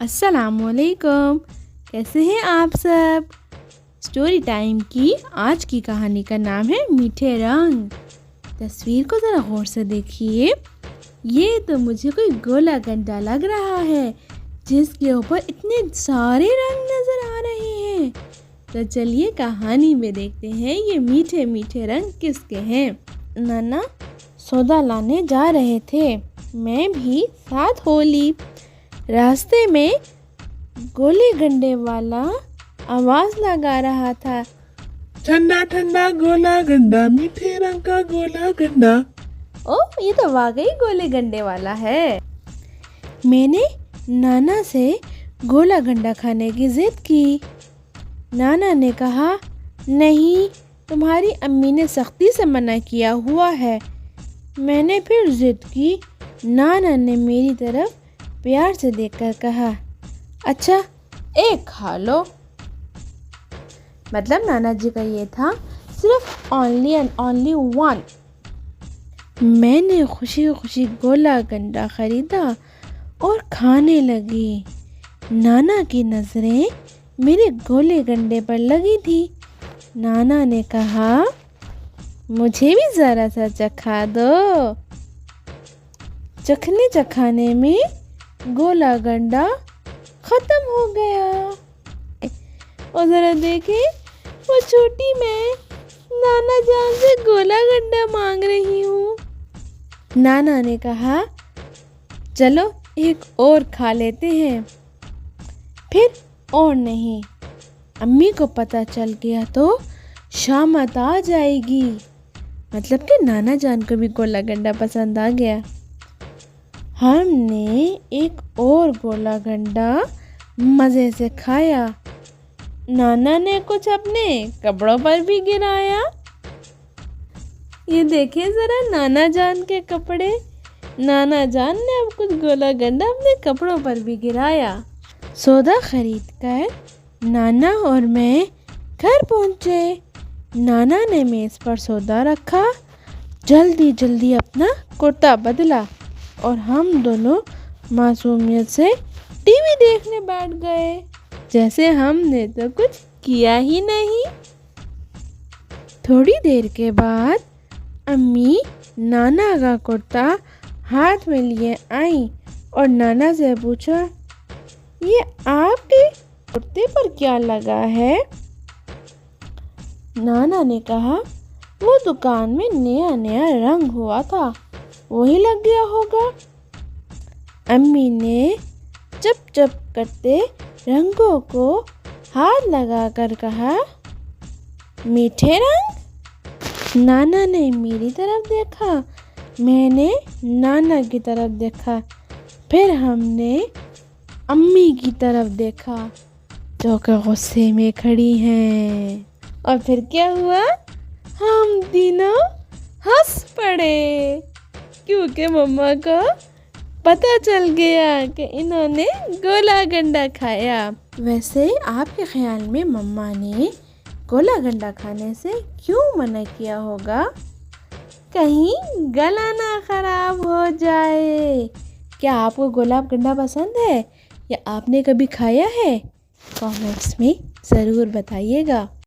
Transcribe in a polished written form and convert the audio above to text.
अस्सलामुअलैकुम, कैसे हैं आप सब। स्टोरी टाइम की आज की कहानी का नाम है मीठे रंग। तस्वीर को ज़रा गौर से देखिए। ये तो मुझे कोई गोला गंडा लग रहा है जिसके ऊपर इतने सारे रंग नज़र आ रहे हैं। तो चलिए कहानी में देखते हैं ये मीठे मीठे रंग किसके हैं। नाना सौदा लाने जा रहे थे, मैं भी साथ हो ली। रास्ते में गोले गंडे वाला आवाज लगा रहा था, ठंडा ठंडा गोला गंडा, मीठे रंग का गोला गंडा। ओह, ये तो वाकई गोले गंडे वाला है। मैंने नाना से गोला गंडा खाने की जिद की। नाना ने कहा, नहीं, तुम्हारी अम्मी ने सख्ती से मना किया हुआ है। मैंने फिर जिद की। नाना ने मेरी तरफ प्यार से देखकर कहा, अच्छा एक खा लो। मतलब नाना जी का ये था सिर्फ ओनली एंड ओनली वन। मैंने खुशी खुशी गोला गंडा खरीदा और खाने लगी। नाना की नज़रें मेरे गोले गंडे पर लगी थी। नाना ने कहा, मुझे भी ज़रा सा चखा दो। चखने चखाने में गोला गंडा ख़त्म हो गया। और ज़रा देखे, वो छोटी मैं नाना जान से गोला गंडा मांग रही हूँ। नाना ने कहा, चलो एक और खा लेते हैं। फिर और नहीं, अम्मी को पता चल गया तो शामत आ जाएगी। मतलब कि नाना जान को भी गोला गंडा पसंद आ गया। हमने एक और गोला गंडा मज़े से खाया। नाना ने कुछ अपने कपड़ों पर भी गिराया। ये देखिए ज़रा नाना जान के कपड़े। नाना जान ने अब कुछ गोला गंडा अपने कपड़ों पर भी गिराया। सौदा खरीद कर नाना और मैं घर पहुँचे। नाना ने मेज़ पर सौदा रखा, जल्दी जल्दी अपना कुर्ता बदला और हम दोनों मासूमियत से टीवी देखने बैठ गए, जैसे हमने तो कुछ किया ही नहीं। थोड़ी देर के बाद अम्मी नाना का कुर्ता हाथ में लिए आई और नाना से पूछा, ये आपके कुर्ते पर क्या लगा है। नाना ने कहा, वो दुकान में नया नया रंग हुआ था, वही लग गया होगा। अम्मी ने चप चप करते रंगों को हाथ लगाकर कहा, मीठे रंग। नाना ने मेरी तरफ देखा, मैंने नाना की तरफ देखा, फिर हमने अम्मी की तरफ देखा जो कि गुस्से में खड़ी हैं। और फिर क्या हुआ, हम तीनों हंस पड़े क्योंकि मम्मा को पता चल गया कि इन्होंने गोला गंडा खाया। वैसे आपके ख्याल में मम्मा ने गोला गंडा खाने से क्यों मना किया होगा? कहीं गला ना खराब हो जाए। क्या आपको गोला गंडा पसंद है या आपने कभी खाया है? कमेंट्स में ज़रूर बताइएगा।